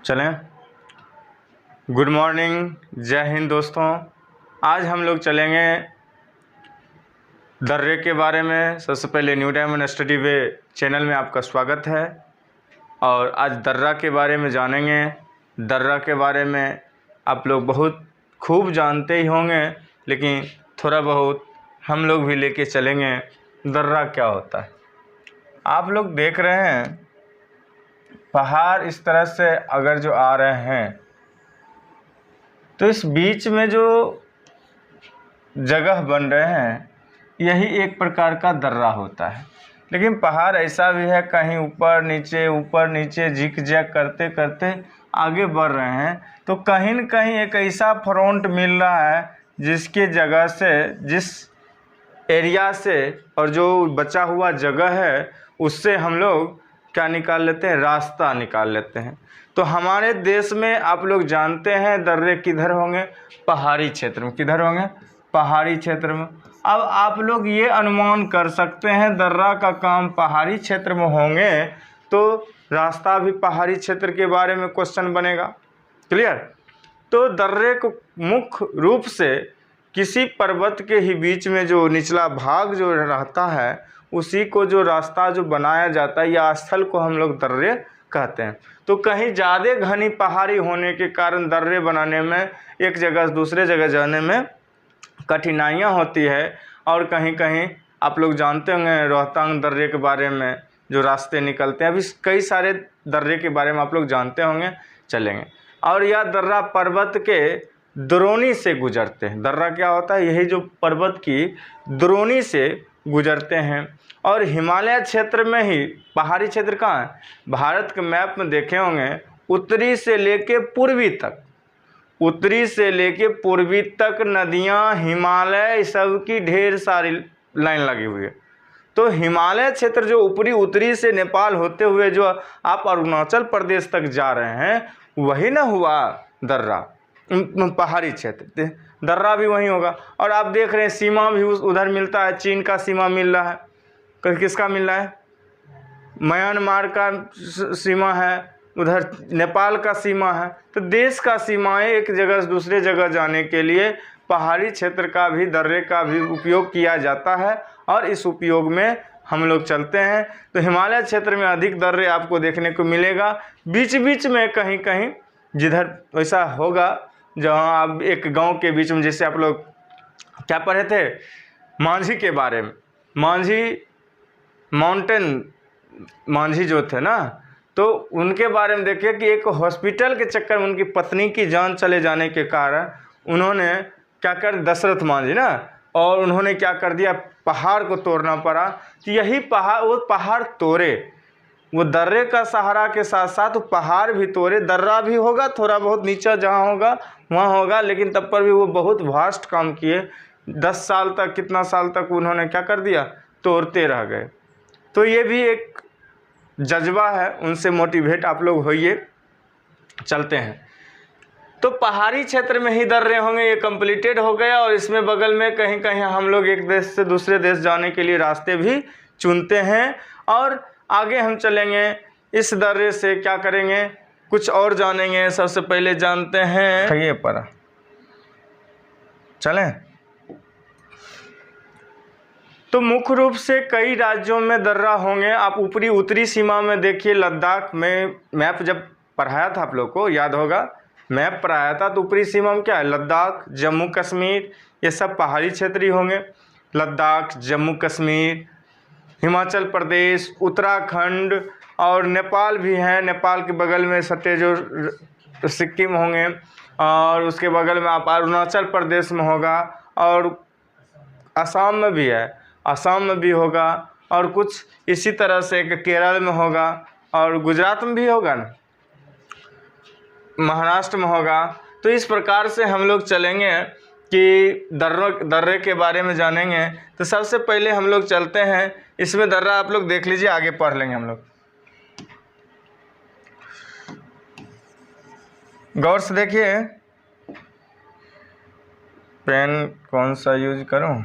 चलें। Good morning, जय हिंद दोस्तों। आज हम लोग चलेंगे दर्रे के बारे में। सबसे पहले न्यू डायमंड स्टडी वे चैनल में आपका स्वागत है और आज दर्रा के बारे में जानेंगे। दर्रा के बारे में आप लोग बहुत खूब जानते ही होंगे, लेकिन थोड़ा बहुत हम लोग भी लेके चलेंगे दर्रा क्या होता है। आप लोग देख रहे हैं पहाड़ इस तरह से अगर जो आ रहे हैं तो इस बीच में जो जगह बन रहे हैं यही एक प्रकार का दर्रा होता है। लेकिन पहाड़ ऐसा भी है, कहीं ऊपर नीचे झिक झैक करते करते आगे बढ़ रहे हैं, तो कहीं न कहीं एक ऐसा फ्रंट मिल रहा है जिसके जगह से, जिस एरिया से और जो बचा हुआ जगह है उससे हम लोग क्या निकाल लेते हैं, रास्ता निकाल लेते हैं। तो हमारे देश में आप लोग जानते हैं दर्रे किधर होंगे, पहाड़ी क्षेत्र में। किधर होंगे? पहाड़ी क्षेत्र में। अब आप लोग ये अनुमान कर सकते हैं दर्रा का काम पहाड़ी क्षेत्र में होंगे तो रास्ता भी पहाड़ी क्षेत्र के बारे में क्वेश्चन बनेगा। क्लियर? तो दर्रे को मुख्य रूप से किसी पर्वत के ही बीच में जो निचला भाग जो रहता है उसी को जो रास्ता जो बनाया जाता है या स्थल को हम लोग दर्रे कहते हैं। तो कहीं ज़्यादा घनी पहाड़ी होने के कारण दर्रे बनाने में, एक जगह से दूसरे जगह जाने में कठिनाइयाँ होती है। और कहीं कहीं आप लोग जानते होंगे रोहतांग दर्रे के बारे में जो रास्ते निकलते हैं। अभी कई सारे दर्रे के बारे में आप लोग जानते होंगे, चलेंगे। और यह दर्रा पर्वत के द्रोणी से गुजरते हैं। दर्रा क्या होता है? यही जो पर्वत की द्रोणी से गुजरते हैं। और हिमालय क्षेत्र में ही पहाड़ी क्षेत्र कहाँ है? भारत के मैप में देखे होंगे उत्तरी से लेके पूर्वी तक, उत्तरी से लेके पूर्वी तक नदियाँ, हिमालय सब की ढेर सारी लाइन लगी हुई है। तो हिमालय क्षेत्र जो ऊपरी उत्तरी से नेपाल होते हुए जो आप अरुणाचल प्रदेश तक जा रहे हैं वही ना हुआ दर्रा, पहाड़ी क्षेत्र। दर्रा भी वहीं होगा। और आप देख रहे हैं सीमा भी उधर मिलता है, चीन का सीमा मिल रहा है, किसका मिल रहा है? म्यांमार का सीमा है, उधर नेपाल का सीमा है। तो देश का सीमाएं एक जगह से दूसरे जगह जाने के लिए पहाड़ी क्षेत्र का भी, दर्रे का भी उपयोग किया जाता है और इस उपयोग में हम लोग चलते हैं। तो हिमालय क्षेत्र में अधिक दर्रे आपको देखने को मिलेगा। बीच बीच में कहीं कहीं जिधर वैसा होगा जहाँ आप एक गांव के बीच में, जैसे आप लोग क्या पढ़े थे मांझी के बारे में, मांझी माउंटेन मांझी जो थे ना, तो उनके बारे में देखिए कि एक हॉस्पिटल के चक्कर में उनकी पत्नी की जान चले जाने के कारण उन्होंने क्या कर, दशरथ मांझी ना, और उन्होंने क्या कर दिया, पहाड़ को तोड़ना पड़ा। तो यही पहाड़, वो पहाड़ तोड़े, वो दर्रे का सहारा के साथ साथ पहाड़ भी तोड़े। दर्रा भी होगा थोड़ा बहुत नीचा जहाँ होगा वहाँ होगा, लेकिन तब पर भी वो बहुत वास्ट काम किए। 10 साल तक, कितना साल तक उन्होंने क्या कर दिया, तोड़ते रह गए। तो ये भी एक जज्बा है, उनसे मोटिवेट आप लोग होइए। चलते हैं। तो पहाड़ी क्षेत्र में ही दर्रे होंगे, ये कंप्लीटेड हो गया। और इसमें बगल में कहीं कहीं हम लोग एक देश से दूसरे देश जाने के लिए रास्ते भी चुनते हैं। और आगे हम चलेंगे, इस दर्रे से क्या करेंगे, कुछ और जानेंगे। सबसे पहले जानते हैं ये पर चलें। तो मुख्य रूप से कई राज्यों में दर्रा होंगे। आप ऊपरी उत्तरी सीमा में देखिए, लद्दाख में मैप जब पढ़ाया था आप लोग को याद होगा, मैप पढ़ाया था तो ऊपरी सीमा में क्या है, लद्दाख, जम्मू कश्मीर, ये सब पहाड़ी क्षेत्र ही होंगे। लद्दाख, जम्मू कश्मीर, हिमाचल प्रदेश, उत्तराखंड और नेपाल भी हैं। नेपाल के बगल में सटे जो सिक्किम होंगे, और उसके बगल में आप अरुणाचल प्रदेश में होगा, और असम में भी है, असम में भी होगा, और कुछ इसी तरह से केरल में होगा, और गुजरात में भी होगा ना, महाराष्ट्र में होगा। तो इस प्रकार से हम लोग चलेंगे कि दर्रे के बारे में जानेंगे। तो सबसे पहले हम लोग चलते हैं, इसमें दर्रा आप लोग देख लीजिए, आगे पढ़ लेंगे हम लोग। गौर से देखिए, पेन कौन सा यूज करूं?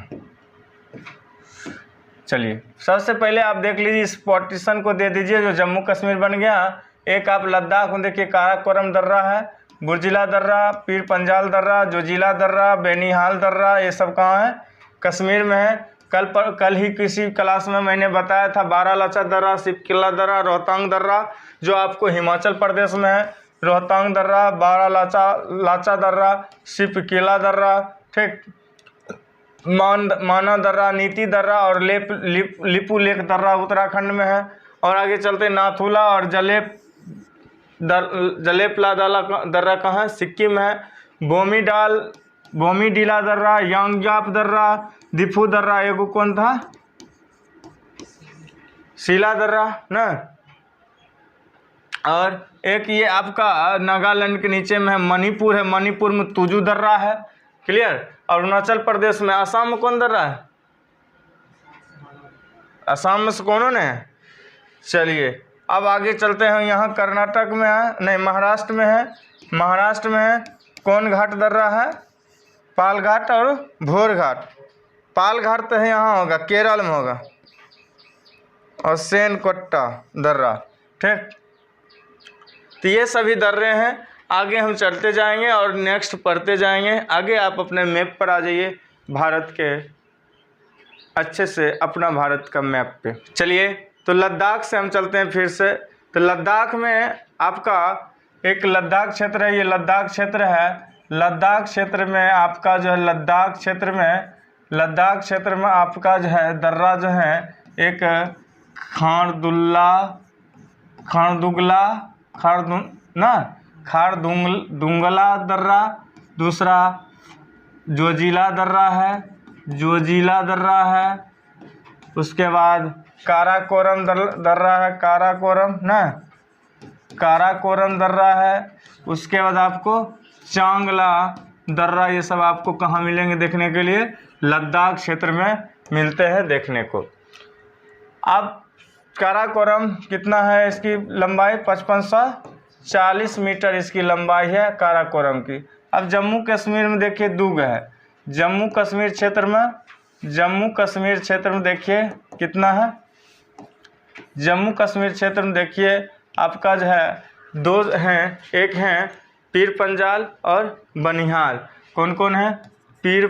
चलिए सबसे पहले आप देख लीजिए, इस पार्टीशन को दे दीजिए जो जम्मू कश्मीर बन गया, एक आप लद्दाख में देखिए काराकोरम दर्रा है, बुर्जिला दर्रा, पीर पंजाल दर्रा, जोजिला दर्रा, बेनीहाल दर्रा, ये सब कहाँ है? कश्मीर में है। कल ही किसी क्लास में मैंने बताया था बारालाचा दर्रा, सिपकिला दर्रा, रोहतांग दर्रा जो आपको हिमाचल प्रदेश में है। रोहतांग दर्रा, बारालाचा दर्रा, सिपकिला दर्रा, ठीक, माना दर्रा, नीति दर्रा और लिपू लेक दर्रा उत्तराखंड में है। और आगे चलते नाथुला और जलेपला दर्रा कहाँ है? सिक्किम है। बोमीडीला दर्रा, यांग्याप दर्रा, दिफू दर्रा, एगो कौन था? शिला दर्रा ना। और एक ये आपका नागालैंड के नीचे में है, मणिपुर है, मणिपुर में तुजू दर्रा है, क्लियर। अरुणाचल प्रदेश में, असम में कौन दर्रा है? असम में से कौन है? चलिए अब आगे चलते हैं, यहाँ कर्नाटक में है, नहीं महाराष्ट्र में है। महाराष्ट्र में है कौन घाट दर्रा है? पाल घाट और भोर घाट। पाल घाट तो है यहाँ होगा, केरल में होगा। और सेनकोट्टा दर्रा, ठीक। तो ये सभी दर्रे हैं। आगे हम चलते जाएंगे और नेक्स्ट पढ़ते जाएंगे। आगे आप अपने मैप पर आ जाइए, भारत के अच्छे से अपना भारत का मैप पे। चलिए तो लद्दाख से हम चलते हैं फिर से। तो लद्दाख में आपका एक लद्दाख क्षेत्र है, ये लद्दाख क्षेत्र है। लद्दाख क्षेत्र में आपका जो है लद्दाख क्षेत्र में आपका जो है दर्रा जो है एक खारदुंगला दर्रा, दूसरा जोजिला दर्रा है, उसके बाद काराकोरम दर्रा है, काराकोरम दर्रा है। उसके बाद आपको चांगला दर्रा, ये सब आपको कहाँ मिलेंगे देखने के लिए? लद्दाख क्षेत्र में मिलते हैं देखने को। अब काराकोरम कितना है? इसकी लंबाई 5540 मीटर इसकी लंबाई है काराकोरम की। अब जम्मू कश्मीर में देखिए दुग है। जम्मू कश्मीर क्षेत्र में देखिए कितना है? जम्मू कश्मीर क्षेत्र में देखिए आपका जो है दो हैं, एक हैं पीर पंजाल और बनिहाल। कौन कौन है? पीर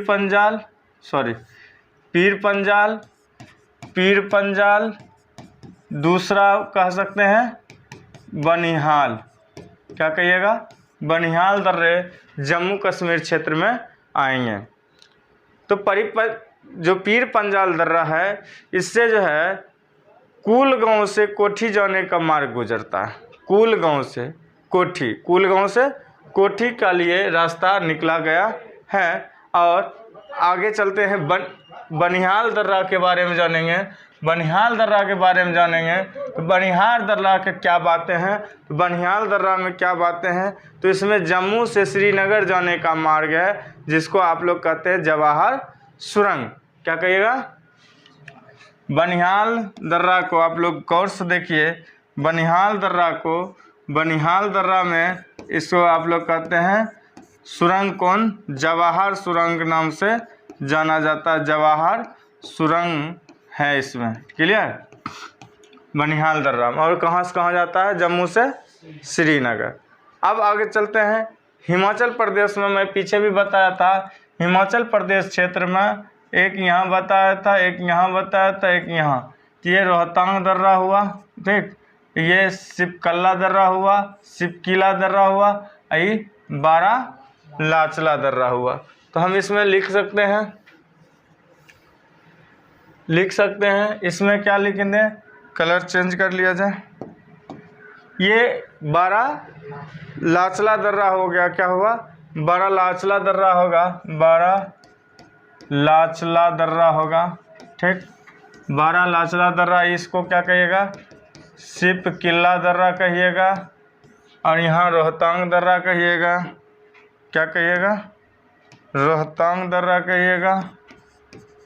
पंजाल, दूसरा कह सकते हैं बनिहाल। क्या कहिएगा? बनिहाल दर्रे जम्मू कश्मीर क्षेत्र में आएंगे। तो जो पीर पंजाल दर्रा है, इससे जो है कुलगांव से कोठी जाने का मार्ग गुजरता है। कुलगांव से कोठी का लिए रास्ता निकला गया है। और आगे चलते हैं बनिहाल दर्रा के बारे में जानेंगे। बनिहाल दर्रा के बारे में जानेंगे तो बनिहाल दर्रा के क्या बातें हैं? तो बनिहाल दर्रा में क्या बातें हैं? तो इसमें जम्मू से श्रीनगर जाने का मार्ग है, जिसको आप लोग कहते हैं जवाहर सुरंग। क्या कहिएगा? बनिहाल दर्रा को आप लोग गौर से देखिए। बनिहाल दर्रा में इसको आप लोग कहते हैं सुरंग। कौन? जवाहर सुरंग नाम से जाना जाता है। जवाहर सुरंग है इसमें, क्लियर? बनिहाल दर्रा में। और कहाँ से कहाँ जाता है? जम्मू से श्रीनगर। अब आगे चलते हैं हिमाचल प्रदेश में। मैं पीछे भी बताया था, हिमाचल प्रदेश क्षेत्र में एक यहाँ बताया था, एक यहाँ बताया था, एक यहाँ। ये रोहतांग दर्रा हुआ, ठीक। ये सिपकला दर्रा हुआ, सिपकिला दर्रा हुआ, ये बारालाचा दर्रा हुआ। तो हम इसमें लिख सकते हैं इसमें क्या लिखेंगे? कलर चेंज कर लिया जाए। ये बारालाचा दर्रा हो गया। क्या हुआ? बारालाचा दर्रा होगा, बारालाचा दर्रा होगा, ठीक। बारालाचा दर्रा, इसको क्या कहिएगा? सिपकिला दर्रा कहिएगा। और यहाँ रोहतांग दर्रा कहिएगा। क्या कहिएगा? रोहतांग दर्रा कहिएगा,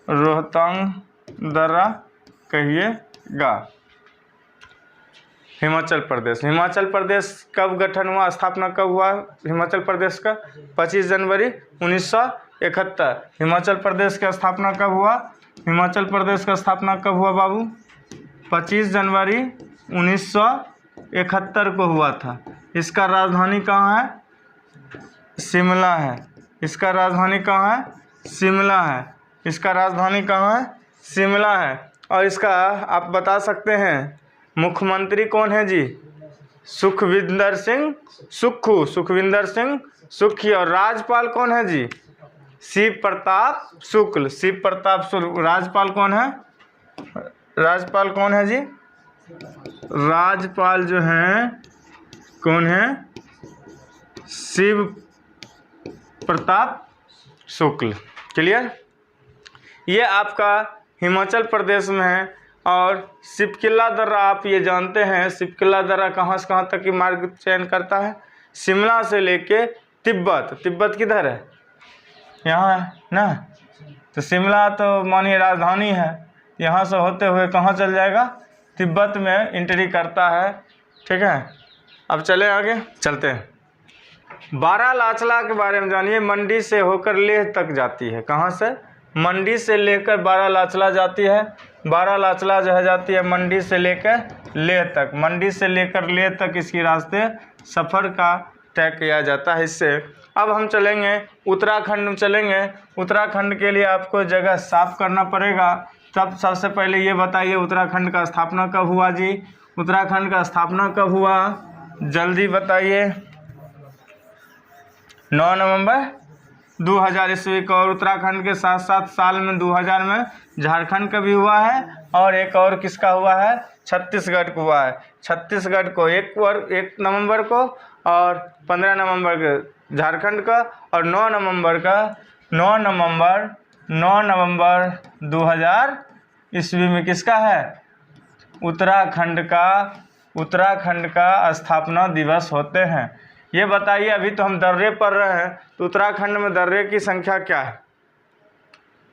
रोहतांग दर्रा कहिएगा। हिमाचल प्रदेश कब गठन हुआ, स्थापना कब हुआ हिमाचल प्रदेश का? 25 जनवरी 1971। हिमाचल प्रदेश का स्थापना कब हुआ? हिमाचल प्रदेश का स्थापना कब हुआ बाबू? 25 जनवरी 1971 71 को हुआ था। इसका राजधानी कहाँ है? शिमला है। इसका राजधानी कहाँ है? शिमला है। इसका राजधानी कहाँ है? शिमला है। और इसका आप बता सकते हैं मुख्यमंत्री कौन है जी? सुखविंदर सिंह सुक्खू, सुखविंदर सिंह सुक्खू। और राज्यपाल कौन है जी? शिव प्रताप शुक्ल, शिव प्रताप शुक्ल। राज्यपाल कौन है? राज्यपाल कौन है जी? राज्यपाल जो हैं कौन है? शिव प्रताप शुक्ल। क्लियर? ये आपका हिमाचल प्रदेश में है। और सिपकिला दर्रा आप ये जानते हैं, सिपकिला दर्रा कहाँ से कहाँ तक की मार्ग चयन करता है? शिमला से लेके तिब्बत। तिब्बत किधर है? यहाँ है ना। तो शिमला तो मानिए राजधानी है, यहाँ से होते हुए कहाँ चल जाएगा? तिब्बत में एंट्री करता है। ठीक है, अब चले आगे, चलते हैं। बारालाचला के बारे में जानिए। मंडी से होकर लेह तक जाती है। कहाँ से? मंडी से लेकर बारालाचला जाती है। बारालाचला जो है जाती है मंडी से लेकर लेह तक। मंडी से लेकर लेह तक इसकी रास्ते सफ़र का तय किया जाता है इससे। अब हम चलेंगे उत्तराखंड में चलेंगे। उत्तराखंड के लिए आपको जगह साफ करना पड़ेगा। तब सबसे पहले ये बताइए उत्तराखंड का स्थापना कब हुआ जी? उत्तराखंड का स्थापना कब हुआ? जल्दी बताइए। 9 नवंबर 2000 ईस्वी को। और उत्तराखंड के साथ साथ साल में 2000 में झारखंड का भी हुआ है। और एक और किसका हुआ है? छत्तीसगढ़ को हुआ है। छत्तीसगढ़ को 1 नवंबर को और 15 नवंबर को झारखंड का। और 9 नवंबर 2000 ईस्वी में किसका है? उत्तराखंड का स्थापना दिवस होते हैं। ये बताइए, अभी तो हम दर्रे पढ़ रहे हैं, तो उत्तराखंड में दर्रे की संख्या क्या है?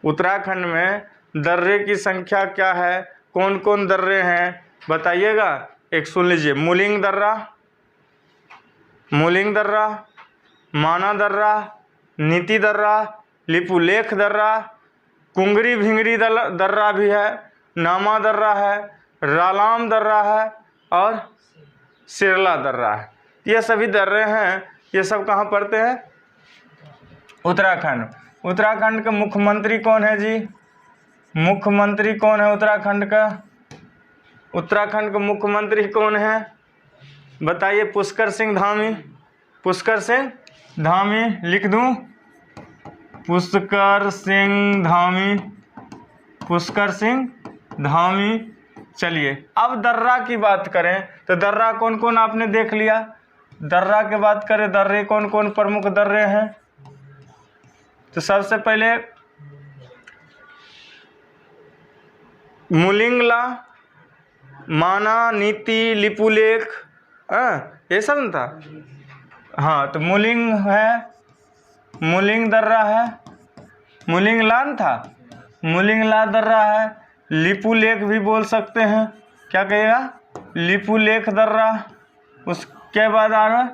उत्तराखंड में दर्रे की संख्या क्या है? कौन कौन दर्रे हैं बताइएगा। एक सुन लीजिए, मूलिंग दर्रा, माना दर्रा, नीति दर्रा, लिपुलेख दर्रा, कुंगरी भिंगरी दर्रा भी है, नामा दर्रा है, रालाम दर्रा है और सिरला दर्रा है। ये सभी दर्रे हैं। ये सब कहाँ पड़ते हैं? उत्तराखंड। उत्तराखंड का मुख्यमंत्री कौन है जी? मुख्यमंत्री कौन है उत्तराखंड का? उत्तराखंड का मुख्यमंत्री कौन है बताइए? पुष्कर सिंह धामी। पुष्कर सिंह धामी लिख दूं? पुष्कर सिंह धामी। चलिए अब दर्रा की बात करें तो दर्रा कौन कौन आपने देख लिया। दर्रा की बात करें, दर्रे कौन कौन प्रमुख दर्रे हैं? तो सबसे पहले मुलिंगला, माना, नीति, लिपुलेख, ये सब न था। हाँ, तो मुलिंग है, मुलिंग दर्रा है, मुलिंगला न था, मुलिंगला दर्रा है। लिपुलेख भी बोल सकते हैं। क्या कहेगा? लिपुलेख दर्रा। उसके बाद आ रहा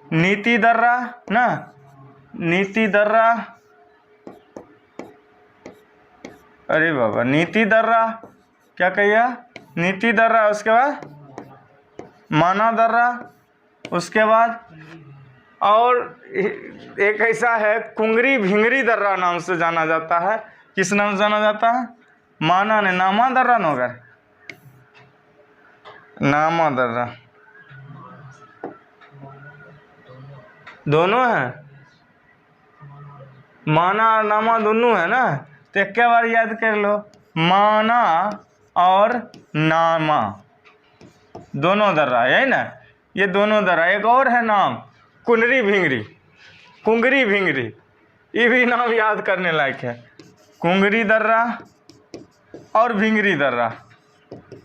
नीति दर्रा ना, नीति दर्रा। अरे बाबा, नीति दर्रा क्या कहिएगा? नीति दर्रा। उसके बाद माना दर्रा। उसके बाद और एक ऐसा है कुंगरी भिंगरी दर्रा नाम से जाना जाता है। किस नाम से जाना जाता है? माना ने नामा दर्रा न होगा, नामा दर्रा दोनों है। माना और नामा दोनों है ना। तो एक बार याद कर लो, माना और नामा दोनों दर्रा है ना। ये दोनों दर्रा। एक और है नाम कुंगरी भिंगरी, कुंगरी भिंगरी। ये भी नाम याद करने लायक है। कुंगरी दर्रा और भिंगरी दर्रा।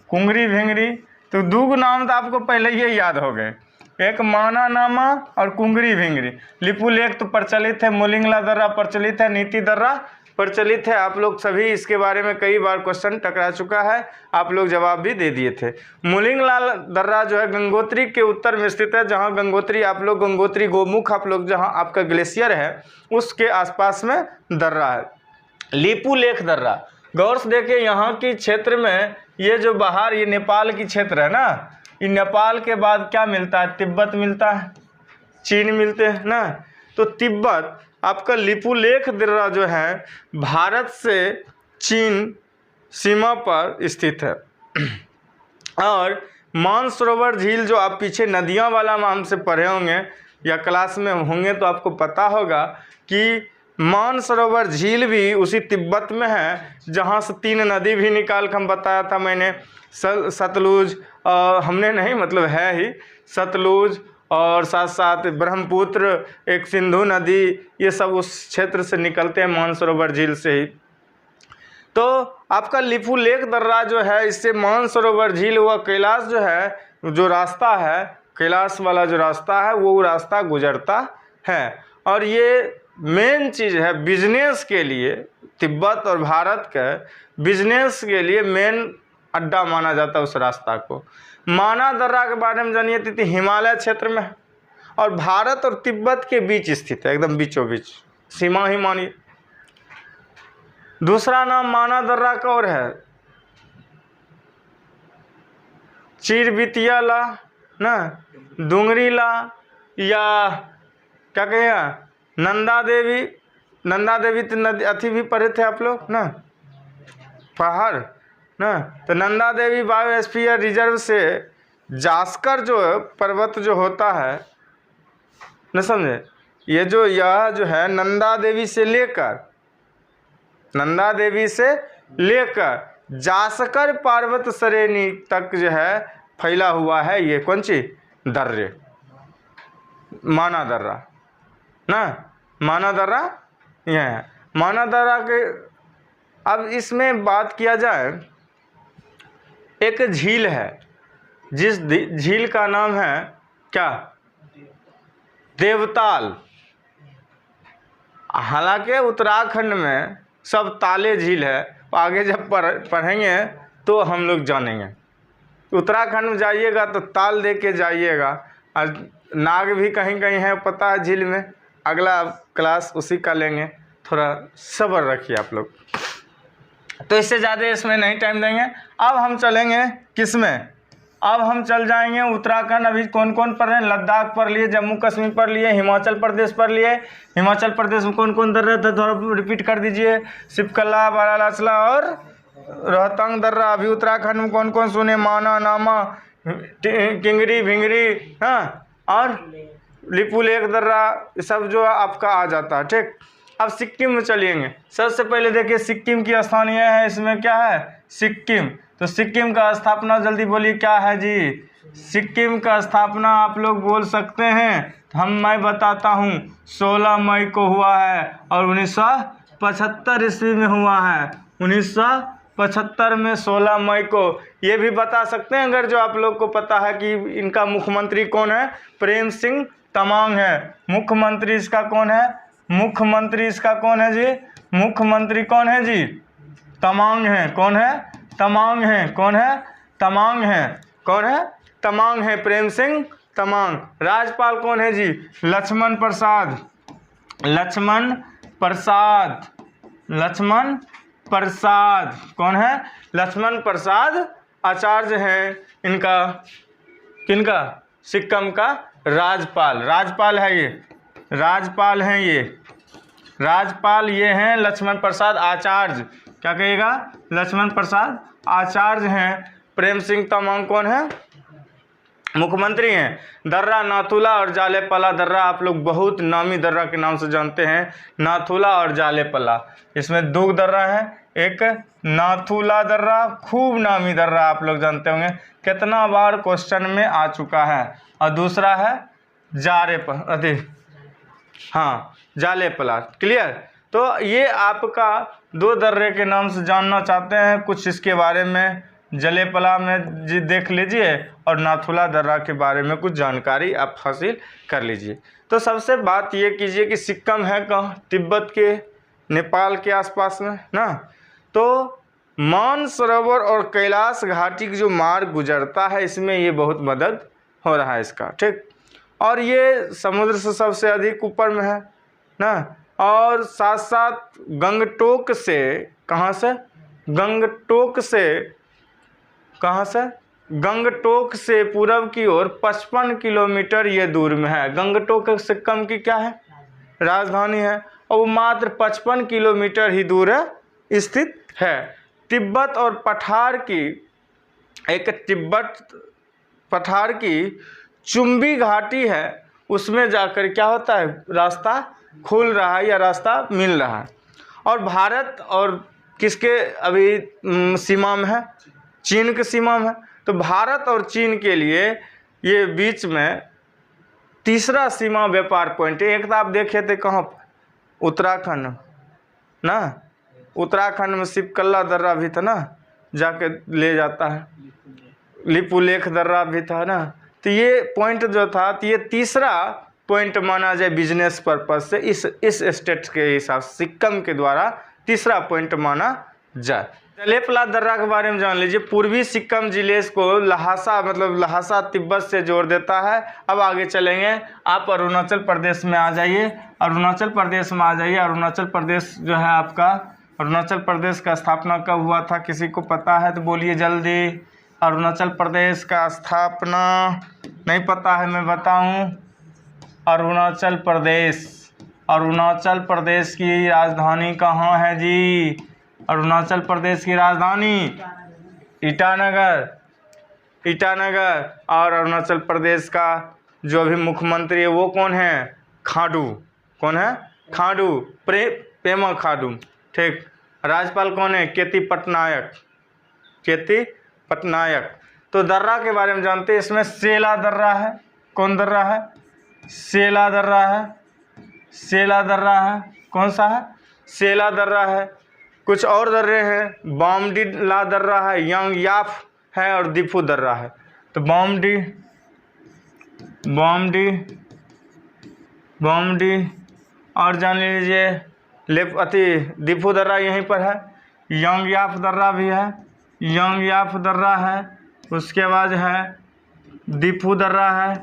कुंगरी भिंगरी तो दो नाम तो आपको पहले ही याद हो गए, एक माना नामा और कुंगरी भिंगरी। लिपुलेख तो प्रचलित है, मुलिंगला दर्रा प्रचलित है, नीति दर्रा प्रचलित है। आप लोग सभी इसके बारे में कई बार क्वेश्चन टकरा चुका है, आप लोग जवाब भी दे दिए थे। मुलिंगला दर्रा जो है गंगोत्री के उत्तर में स्थित है, जहाँ गंगोत्री आप लोग गंगोत्री गोमुख आप लोग जहाँ आपका ग्लेशियर है उसके आसपास में दर्रा है। लिपुलेख दर्रा, गौर से देखिए यहाँ की क्षेत्र में ये जो बाहर ये नेपाल की क्षेत्र है ना, इन नेपाल के बाद क्या मिलता है? तिब्बत मिलता है, चीन मिलते हैं ना। तो तिब्बत आपका लिपुलेख दर्रा जो है भारत से चीन सीमा पर स्थित है। और मानसरोवर झील जो आप पीछे नदियां वाला में हमसे पढ़े होंगे या क्लास में होंगे तो आपको पता होगा कि मानसरोवर झील भी उसी तिब्बत में है, जहाँ से 3 नदी भी निकाल कर हम बताया था मैंने, सतलुज हमने नहीं मतलब है ही, सतलुज और साथ साथ ब्रह्मपुत्र, एक सिंधु नदी, ये सब उस क्षेत्र से निकलते हैं मानसरोवर झील से ही। तो आपका लिपुलेख दर्रा जो है, इससे मानसरोवर झील हुआ कैलाश जो है, जो रास्ता है कैलाश वाला जो रास्ता है वो रास्ता गुजरता है। और ये मेन चीज़ है बिजनेस के लिए, तिब्बत और भारत के बिजनेस के लिए मेन अड्डा माना जाता है उस रास्ता को। माना दर्रा के बारे में जानिए तो हिमालय क्षेत्र में है और भारत और तिब्बत के बीच स्थित है, एकदम बीचों बीच सीमा ही मानिए। दूसरा नाम माना दर्रा का और है चिरबितिया ला ना, डुंगरी ला, या क्या कहेगा नंदा देवी। नंदा देवी तो नदी अथी भी पढ़े थे आप लोग ना, पहाड़ ना। तो नंदा देवी बायोस्फीयर रिजर्व से जास्कर जो पर्वत जो होता है न, समझे, ये जो यह जो है नंदा देवी से लेकर जास्कर पर्वत श्रेणी तक जो है फैला हुआ है ये कौन सी दर्रे, माना दर्रा ना। माना दर्रा यह है माना दर्रा के। अब इसमें बात किया जाए, एक झील है जिस झील का नाम है क्या, देवताल। हालांकि उत्तराखंड में सब ताले झील है, आगे जब पढ़ेंगे तो हम लोग जानेंगे। उत्तराखंड में जाइएगा तो ताल दे के जाइएगा, और नाग भी कहीं कहीं है पता है झील में। अगला क्लास उसी का लेंगे, थोड़ा सब्र रखिए आप लोग। तो इससे ज़्यादा इसमें नहीं टाइम देंगे। अब हम चलेंगे किस में, अब हम चल जाएंगे उत्तराखंड। अभी कौन कौन पढ़ रहे हैं? लद्दाख पढ़ लिए, जम्मू कश्मीर पढ़ लिए, हिमाचल प्रदेश पढ़ लिए। हिमाचल प्रदेश में कौन कौन दर्रा था थोड़ा रिपीट कर दीजिए। सिपकला, बारालाचला और रोहतांग दर्रा। अभी उत्तराखंड में कौन कौन सुने? माना, नामा, किंगरी, भिंगरी, हाँ, और लिपुलेख दर्रा, ये सब जो आपका आ जाता है। ठीक, अब सिक्किम में चलिएंगे। सबसे पहले देखिए सिक्किम की स्थानीय है, इसमें क्या है सिक्किम। तो सिक्किम का स्थापना जल्दी बोलिए क्या है जी? सिक्किम का स्थापना आप लोग बोल सकते हैं, मैं बताता हूँ। 16 मई को हुआ है और 1975 ईस्वी में हुआ है। 1975 में 16 मई को। ये भी बता सकते हैं अगर जो आप लोग को पता है कि इनका मुख्यमंत्री कौन है? प्रेम सिंह तमांग है मुख्यमंत्री। इसका कौन है मुख्यमंत्री? इसका कौन है जी? मुख्यमंत्री कौन है जी? तमांग है। कौन है? तमांग है। कौन है? तमांग है। कौन है? तमांग है, प्रेम सिंह तमांग। राज्यपाल कौन है जी? लक्ष्मण प्रसाद। लक्ष्मण प्रसाद। लक्ष्मण प्रसाद कौन है? लक्ष्मण प्रसाद आचार्य हैं इनका, किनका? सिक्किम का राज्यपाल। राज्यपाल है ये, राज्यपाल हैं ये, राज्यपाल ये हैं लक्ष्मण प्रसाद आचार्य। क्या कहिएगा? लक्ष्मण प्रसाद आचार्य हैं। प्रेम सिंह तमांग कौन है? मुख्यमंत्री हैं। दर्रा नाथुला और जालेपला दर्रा आप लोग बहुत नामी दर्रा के नाम से जानते हैं, नाथुला और जालेपला। इसमें 2 दर्रा है, एक नाथुला दर्रा खूब नामी दर्रा आप लोग जानते होंगे, कितना बार क्वेश्चन में आ चुका है, और दूसरा है जालेपला। क्लियर? तो ये आपका 2 दर्रे के नाम से जानना चाहते हैं कुछ इसके बारे में, जलेपला में जी देख लीजिए और नाथुला दर्रा के बारे में कुछ जानकारी आप हासिल कर लीजिए। तो सबसे बात ये कीजिए कि सिक्किम है कहाँ? तिब्बत के, नेपाल के आसपास में ना। तो मानसरोवर और कैलाश घाटी की जो मार्ग गुजरता है इसमें ये बहुत मदद हो रहा है इसका। ठीक, और ये समुद्र से सबसे अधिक ऊपर में है ना। और साथ साथ गंगटोक से, कहाँ से? गंगटोक से, कहाँ से? गंगटोक से पूरब की ओर 55 किलोमीटर ये दूर में है। गंगटोक सिक्किम की क्या है? राजधानी है, और वो मात्र 55 किलोमीटर ही दूर है स्थित है। तिब्बत और पठार की तिब्बत पठार की चुंबी घाटी है, उसमें जाकर क्या होता है? रास्ता खुल रहा है या रास्ता मिल रहा है। और भारत और किसके अभी सीमा में है? चीन के सीमा में है। तो भारत और चीन के लिए ये बीच में तीसरा सीमा व्यापार पॉइंट है। एक तो आप देखे थे कहाँ पर? उत्तराखंड ना, उत्तराखंड में सिपकल्ला दर्रा भी था ना, जाके ले जाता है। लिपुलेख दर्रा भी था ना। तो ये पॉइंट जो था, तो ये तीसरा पॉइंट माना जाए बिजनेस पर्पज से, इस स्टेट के हिसाब से सिक्किम के द्वारा तीसरा पॉइंट माना जाए। जलेपला दर्रा के बारे में जान लीजिए। पूर्वी सिक्किम जिले को लहासा मतलब लहासा तिब्बत से जोड़ देता है। अब आगे चलेंगे, आप अरुणाचल प्रदेश में आ जाइए। अरुणाचल प्रदेश में आ जाइए। अरुणाचल प्रदेश जो है आपका, अरुणाचल प्रदेश का स्थापना कब हुआ था? किसी को पता है तो बोलिए जल्दी। अरुणाचल प्रदेश का स्थापना नहीं पता है, मैं बताऊं। अरुणाचल प्रदेश, अरुणाचल प्रदेश की राजधानी कहाँ है जी? अरुणाचल प्रदेश की राजधानी ईटानगर, ईटानगर। और अरुणाचल प्रदेश का जो भी मुख्यमंत्री है वो कौन है? खांडू। कौन है? खांडू, पेमा खांडू। ठीक। राज्यपाल कौन है? केटी पटनायक, केटी पटनायक। तो दर्रा के बारे में जानते हैं। इसमें सेला दर्रा है। कौन दर्रा है? सेला दर्रा है, सेला दर्रा है। कौन सा है? सेला दर्रा है। कुछ और दर्रे हैं। बॉमडी ला दर्रा है, यंग याफ है और दिफू दर्रा है। तो बॉमडी और जान लीजिए दिफू दर्रा यहीं पर है। यंग याफ दर्रा भी है, यंग याफ दर्रा है। उसके बाद है दिफू दर्रा है।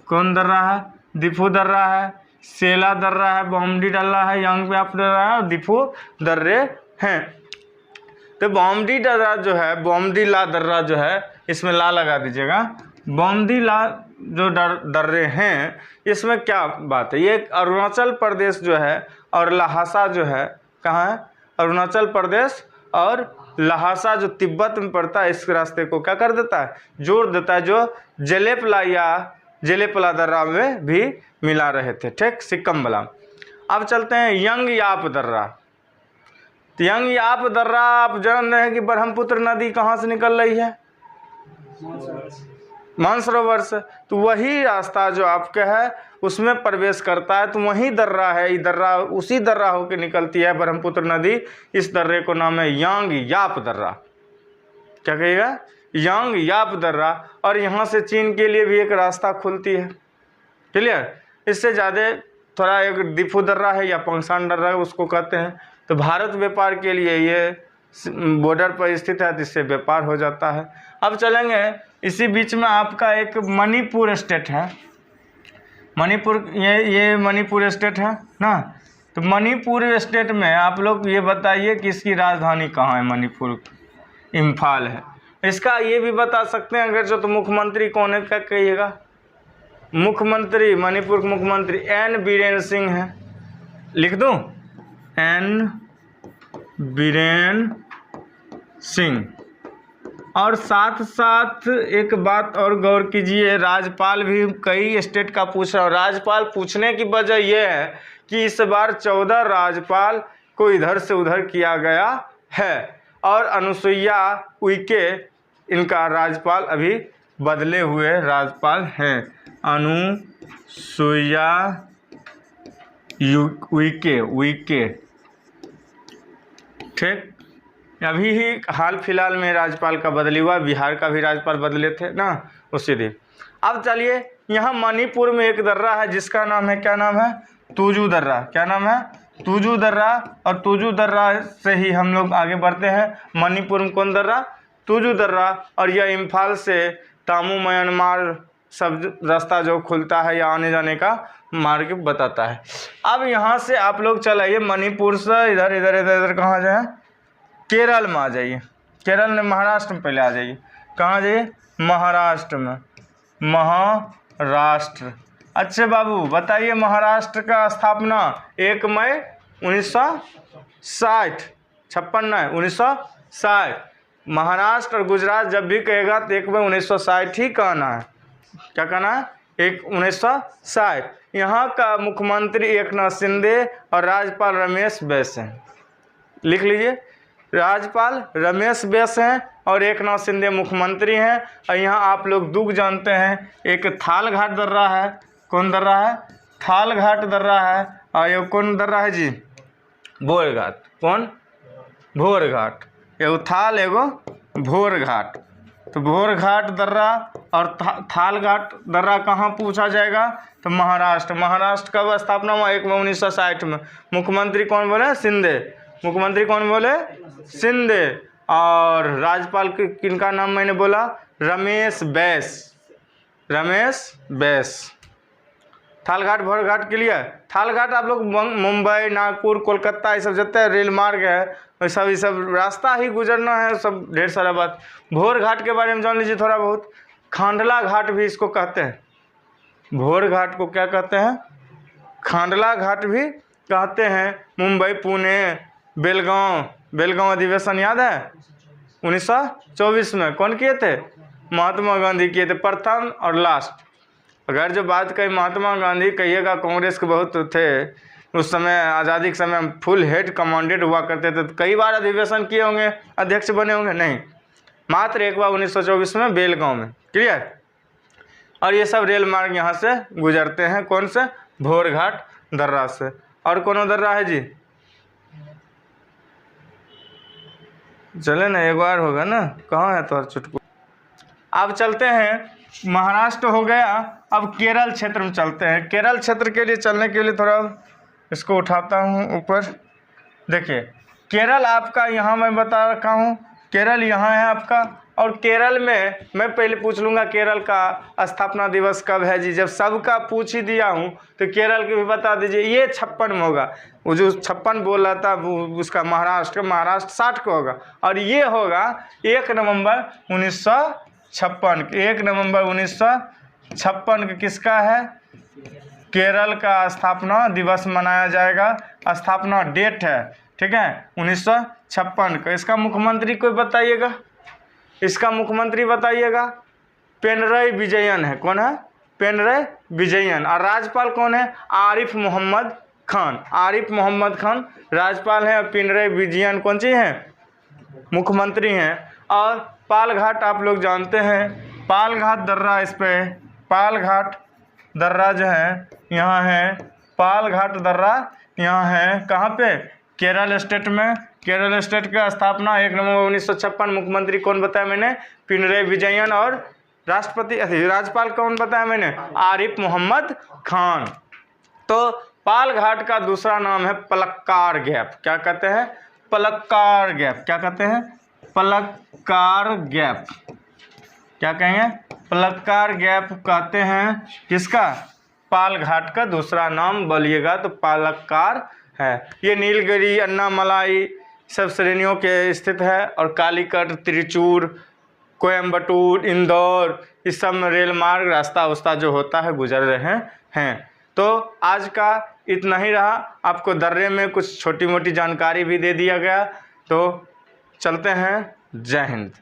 कौन दर्रा है? दिफू दर्रा है, सेला दर्रा है, बॉमडी दर्रा है, यंग याफ दर्रा है और दिफू दर्रे हैं। तो बॉमडी दर्रा जो है, बॉमडी ला दर्रा जो है, इसमें ला लगा दीजिएगा। बॉमडी ला जो दर्रे हैं, इसमें क्या बात है? ये अरुणाचल प्रदेश जो है और लहासा जो है, कहाँ है? अरुणाचल प्रदेश और लहासा जो तिब्बत में पड़ता है, इस रास्ते को क्या कर देता है? जोड़ देता है, जो जलेपला या जलेपला दर्रा में भी मिला रहे थे। ठीक, सिक्किम वाला। अब चलते हैं यंग याप दर्रा। तो यंग याप दर्रा आप जान रहे हैं कि ब्रह्मपुत्र नदी कहाँ से निकल रही है? मानसरोवर से। तो वही रास्ता जो आपका है उसमें प्रवेश करता है, तो वही दर्रा है। ये दर्रा उसी दर्रा होकर निकलती है ब्रह्मपुत्र नदी। इस दर्रे को नाम है यांग याप दर्रा। क्या कहिएगा? यांग याप दर्रा। और यहाँ से चीन के लिए भी एक रास्ता खुलती है। क्लियर? इससे ज़्यादा थोड़ा एक दिफू दर्रा है या पंगसान दर्रा है, उसको कहते हैं। तो भारत व्यापार के लिए ये बॉर्डर पर स्थित है, जिससे व्यापार हो जाता है। अब चलेंगे, इसी बीच में आपका एक मणिपुर स्टेट है। मणिपुर, ये मणिपुर स्टेट है ना। तो मणिपुर स्टेट में आप लोग ये बताइए कि इसकी राजधानी कहाँ है? मणिपुर इम्फाल है। इसका ये भी बता सकते हैं अगर जो, तो मुख्यमंत्री कौन है? क्या कहिएगा? मुख्यमंत्री, मणिपुर के मुख्यमंत्री एन बीरेन सिंह है। लिख दूं? एन बीरेन सिंह। और साथ साथ एक बात और गौर कीजिए, राज्यपाल भी कई स्टेट का पूछ रहा हूँ। राज्यपाल पूछने की वजह यह है कि इस बार 14 राज्यपाल को इधर से उधर किया गया है और अनुसुईया उइके इनका राज्यपाल अभी बदले हुए राज्यपाल हैं। अनुसुईया उइके। ठीक, अभी ही हाल फिलहाल में राज्यपाल का बदली हुआ। बिहार का भी राज्यपाल बदले थे ना उसी दिन। अब चलिए, यहाँ मणिपुर में एक दर्रा है जिसका नाम है, क्या नाम है? तुजू दर्रा। क्या नाम है? तुजू दर्रा। और तुजू दर्रा से ही हम लोग आगे बढ़ते हैं। मणिपुर में कौन दर्रा? तुजू दर्रा। और यह इम्फाल से तामू म्यांमार सब रास्ता जो खुलता है या आने जाने का मार्ग बताता है। अब यहाँ से आप लोग चलाइए मणिपुर से इधर इधर इधर इधर कहाँ जाए? केरल में आ जाइए। केरल में, महाराष्ट्र में पहले आ जाइए। कहाँ जाइए? महाराष्ट्र में, महाराष्ट्र। अच्छे बाबू बताइए, महाराष्ट्र का स्थापना 1 मई 1960, 56 नहीं 1960। महाराष्ट्र और गुजरात जब भी कहेगा तो 1 मई 1960 ही कहना है। क्या कहना है? 1960। यहाँ का मुख्यमंत्री एकनाथ शिंदे और राज्यपाल रमेश बैस हैं। लिख लीजिए, राज्यपाल रमेश बैस हैं और एकनाथ शिंदे मुख्यमंत्री हैं। और यहाँ आप लोग दुग जानते हैं, एक थाल घाट दर्रा है। कौन दर्रा है? थाल घाट दर्रा है। और ये कौन दर्रा है जी? भोर घाट। कौन? भोर घाट। एगो थाल एगो भोर घाट। तो भोर घाट दर्रा और थाल घाट दर्रा कहाँ पूछा जाएगा? तो महाराष्ट्र। महाराष्ट्र कब स्थापना हुआ? 1 मई 1960 में। मुख्यमंत्री कौन बोले? शिंदे। मुख्यमंत्री कौन बोले? शिंदे। और राज्यपाल किनका नाम मैंने बोला? रमेश बैस। रमेश बैस। थालघाट भोर घाट के लिए थालघाट आप लोग मुंबई, नागपुर, कोलकाता, ये सब जितने रेल मार्ग है ये सब रास्ता ही गुजरना है, सब ढेर सारा बात। भोर घाट के बारे में जान लीजिए थोड़ा बहुत। खांडला घाट भी इसको कहते हैं। भोर घाट को क्या कहते हैं? खांडला घाट भी कहते हैं। मुंबई, पुणे, बेलगांव अधिवेशन याद है? 1924 में कौन किए थे? महात्मा गांधी किए थे, प्रथम और लास्ट। अगर जो बात कही महात्मा गांधी, कहिएगा कांग्रेस के बहुत थे उस समय, आज़ादी के समय फुल हेड कमांडेड हुआ करते थे, तो कई बार अधिवेशन किए होंगे, अध्यक्ष बने होंगे, नहीं, मात्र एक बार 1924 में बेलगांव में। क्लियर? और ये सब रेल मार्ग यहाँ से गुजरते हैं। कौन से? भोर घाट दर्रा से। और कौन दर्रा है जी? चले ना, एक बार होगा ना। कहाँ है तो चुटकू? अब चलते हैं, महाराष्ट्र हो गया, अब केरल क्षेत्र में चलते हैं। केरल क्षेत्र के लिए चलने के लिए थोड़ा इसको उठाता हूँ ऊपर। देखिए, केरल आपका यहाँ मैं बता रखा हूँ, केरल यहाँ है आपका। और केरल में मैं पहले पूछ लूँगा केरल का स्थापना दिवस कब है जी। जब सबका पूछ ही दिया हूँ तो केरल के भी बता दीजिए। ये 56 में होगा, वो जो 56 बोल रहा था वो उसका महाराष्ट्र 60 को होगा। और ये होगा 1 नवंबर 1956। 1 नवंबर 1956 के किसका है? केरल का स्थापना दिवस मनाया जाएगा। स्थापना डेट है, ठीक है, 1956 का। इसका मुख्यमंत्री कोई बताइएगा? इसका मुख्यमंत्री बताइएगा? पिनरई विजयन है। कौन है? पिनरई विजयन। और राज्यपाल कौन है? आरिफ मोहम्मद खान। आरिफ मोहम्मद खान राज्यपाल हैं और पिनरई विजयन कौन सी हैं? मुख्यमंत्री हैं। और पालघाट आप लोग जानते हैं, पालघाट दर्रा, इस पे पालघाट दर्रा जो है यहाँ है। पालघाट दर्रा यहाँ है कहाँ पे? केरल स्टेट में। केरल स्टेट का स्थापना 1 नवंबर 1956। मुख्यमंत्री कौन बताया मैंने? पिनरई विजयन। और राष्ट्रपति राज्यपाल कौन बताया मैंने? आरिफ मोहम्मद खान। तो पालघाट का दूसरा नाम है पलक्कार गैप। क्या कहते हैं? पलक्कार गैप। क्या कहते हैं? पलक्कार गैप। क्या कहेंगे? पलक्कार गैप कहते हैं। किसका? पालघाट का दूसरा नाम बोलिएगा तो पलक्कार है। ये नीलगिरी, अन्नामलाई सब श्रेणियों के स्थित है। और कालीकट, त्रिचूर, कोयम्बटूर, इंदौर, इस सब में रेल मार्ग रास्ता उस्ता जो होता है गुजर रहे हैं। तो आज का इतना ही रहा। आपको दर्रे में कुछ छोटी मोटी जानकारी भी दे दिया गया। तो चलते हैं। जय हिंद।